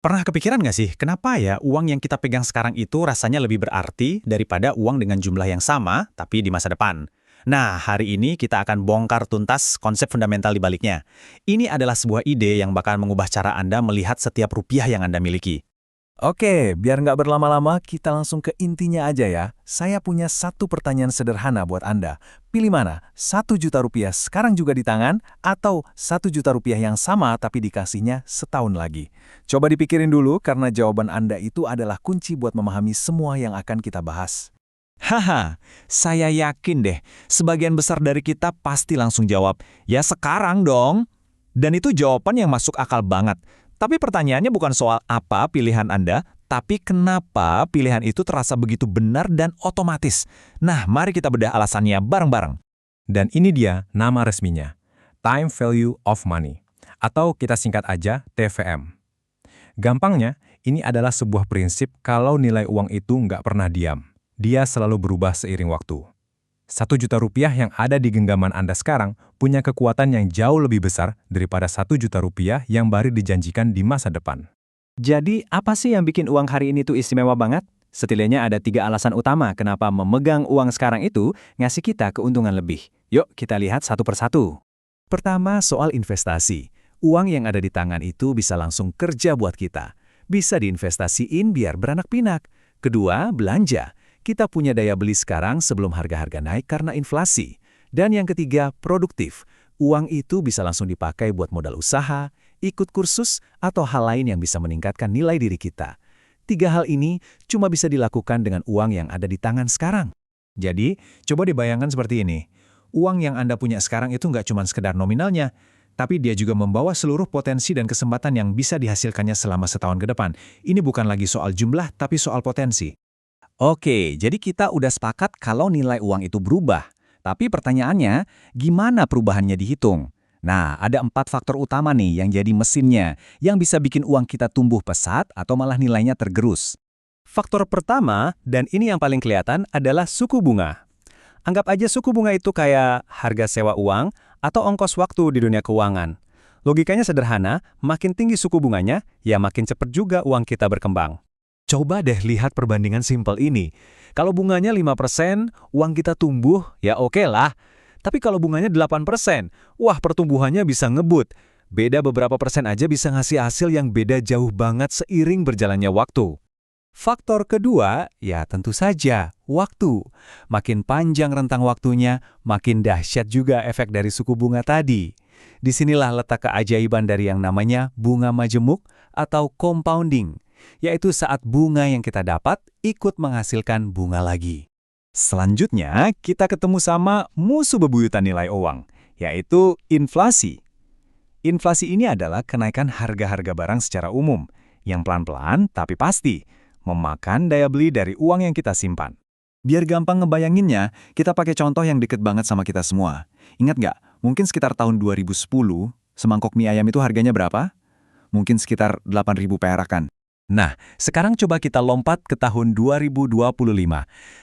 Pernah kepikiran nggak sih, kenapa ya uang yang kita pegang sekarang itu rasanya lebih berarti daripada uang dengan jumlah yang sama, tapi di masa depan? Nah, hari ini kita akan bongkar tuntas konsep fundamental di baliknya. Ini adalah sebuah ide yang bakal mengubah cara Anda melihat setiap rupiah yang Anda miliki. Oke, biar nggak berlama-lama, kita langsung ke intinya aja ya. Saya punya satu pertanyaan sederhana buat Anda. Pilih mana? 1 juta rupiah sekarang juga di tangan, atau 1 juta rupiah yang sama tapi dikasihnya setahun lagi? Coba dipikirin dulu, karena jawaban Anda itu adalah kunci buat memahami semua yang akan kita bahas. Haha, saya yakin deh, sebagian besar dari kita pasti langsung jawab, ya sekarang dong. Dan itu jawaban yang masuk akal banget. Tapi pertanyaannya bukan soal apa pilihan Anda, tapi kenapa pilihan itu terasa begitu benar dan otomatis. Nah, mari kita bedah alasannya bareng-bareng. Dan ini dia nama resminya, Time Value of Money, atau kita singkat aja TVM. Gampangnya, ini adalah sebuah prinsip kalau nilai uang itu nggak pernah diam. Dia selalu berubah seiring waktu. 1 juta rupiah yang ada di genggaman Anda sekarang punya kekuatan yang jauh lebih besar daripada 1 juta rupiah yang baru dijanjikan di masa depan. Jadi, apa sih yang bikin uang hari ini tuh istimewa banget? Setidaknya ada 3 alasan utama kenapa memegang uang sekarang itu ngasih kita keuntungan lebih. Yuk, kita lihat satu persatu. Pertama, soal investasi. Uang yang ada di tangan itu bisa langsung kerja buat kita. Bisa diinvestasiin biar beranak pinak. Kedua, belanja. Kita punya daya beli sekarang sebelum harga-harga naik karena inflasi. Dan yang ketiga, produktif. Uang itu bisa langsung dipakai buat modal usaha, ikut kursus, atau hal lain yang bisa meningkatkan nilai diri kita. 3 hal ini cuma bisa dilakukan dengan uang yang ada di tangan sekarang. Jadi, coba dibayangkan seperti ini. Uang yang Anda punya sekarang itu nggak cuma sekedar nominalnya, tapi dia juga membawa seluruh potensi dan kesempatan yang bisa dihasilkannya selama setahun ke depan. Ini bukan lagi soal jumlah, tapi soal potensi. Oke, jadi kita udah sepakat kalau nilai uang itu berubah. Tapi pertanyaannya, gimana perubahannya dihitung? Nah, ada 4 faktor utama nih yang jadi mesinnya, yang bisa bikin uang kita tumbuh pesat atau malah nilainya tergerus. Faktor pertama, dan ini yang paling kelihatan, adalah suku bunga. Anggap aja suku bunga itu kayak harga sewa uang atau ongkos waktu di dunia keuangan. Logikanya sederhana, makin tinggi suku bunganya, ya makin cepat juga uang kita berkembang. Coba deh lihat perbandingan simpel ini. Kalau bunganya 5%, uang kita tumbuh, ya oke lah. Tapi kalau bunganya 8%, wah pertumbuhannya bisa ngebut. Beda beberapa persen aja bisa ngasih hasil yang beda jauh banget seiring berjalannya waktu. Faktor kedua, ya tentu saja, waktu. Makin panjang rentang waktunya, makin dahsyat juga efek dari suku bunga tadi. Disinilah letak keajaiban dari yang namanya bunga majemuk atau compounding, yaitu saat bunga yang kita dapat ikut menghasilkan bunga lagi. Selanjutnya, kita ketemu sama musuh bebuyutan nilai uang, yaitu inflasi. Inflasi ini adalah kenaikan harga-harga barang secara umum, yang pelan-pelan tapi pasti, memakan daya beli dari uang yang kita simpan. Biar gampang ngebayanginnya, kita pakai contoh yang deket banget sama kita semua. Ingat nggak? Mungkin sekitar tahun 2010, semangkok mie ayam itu harganya berapa? Mungkin sekitar 8.000 perakan. Nah, sekarang coba kita lompat ke tahun 2025.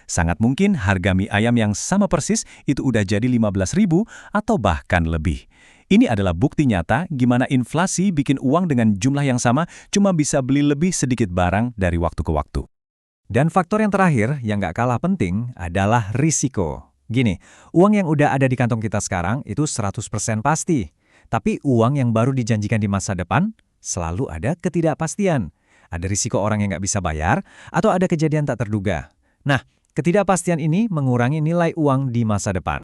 Sangat mungkin harga mie ayam yang sama persis itu udah jadi 15.000 atau bahkan lebih. Ini adalah bukti nyata gimana inflasi bikin uang dengan jumlah yang sama cuma bisa beli lebih sedikit barang dari waktu ke waktu. Dan faktor yang terakhir yang nggak kalah penting adalah risiko. Gini, uang yang udah ada di kantong kita sekarang itu 100% pasti. Tapi uang yang baru dijanjikan di masa depan selalu ada ketidakpastian. Ada risiko orang yang nggak bisa bayar, atau ada kejadian tak terduga. Nah, ketidakpastian ini mengurangi nilai uang di masa depan.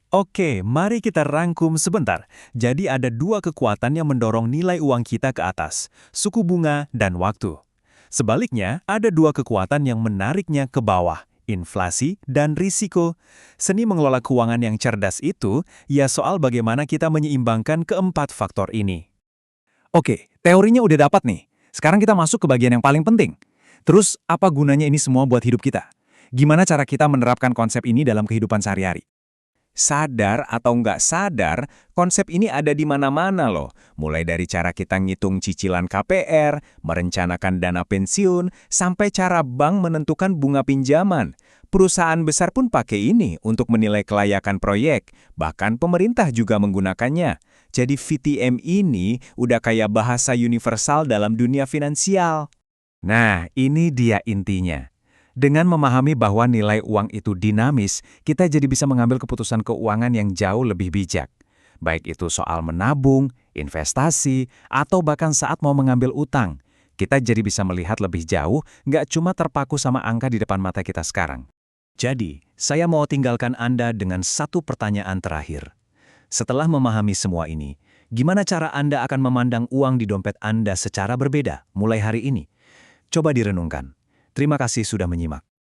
Oke, mari kita rangkum sebentar. Jadi ada 2 kekuatan yang mendorong nilai uang kita ke atas, suku bunga dan waktu. Sebaliknya, ada 2 kekuatan yang menariknya ke bawah, inflasi dan risiko. Seni mengelola keuangan yang cerdas itu, ya soal bagaimana kita menyeimbangkan keempat faktor ini. Oke, teorinya udah dapat nih. Sekarang kita masuk ke bagian yang paling penting. Terus, apa gunanya ini semua buat hidup kita? Gimana cara kita menerapkan konsep ini dalam kehidupan sehari-hari? Sadar atau nggak sadar, konsep ini ada di mana-mana loh. Mulai dari cara kita ngitung cicilan KPR, merencanakan dana pensiun, sampai cara bank menentukan bunga pinjaman. Perusahaan besar pun pakai ini untuk menilai kelayakan proyek, bahkan pemerintah juga menggunakannya. Jadi VTM ini udah kayak bahasa universal dalam dunia finansial. Nah, ini dia intinya. Dengan memahami bahwa nilai uang itu dinamis, kita jadi bisa mengambil keputusan keuangan yang jauh lebih bijak. Baik itu soal menabung, investasi, atau bahkan saat mau mengambil utang. Kita jadi bisa melihat lebih jauh, nggak cuma terpaku sama angka di depan mata kita sekarang. Jadi, saya mau tinggalkan Anda dengan satu pertanyaan terakhir. Setelah memahami semua ini, gimana cara Anda akan memandang uang di dompet Anda secara berbeda mulai hari ini? Coba direnungkan. Terima kasih sudah menyimak.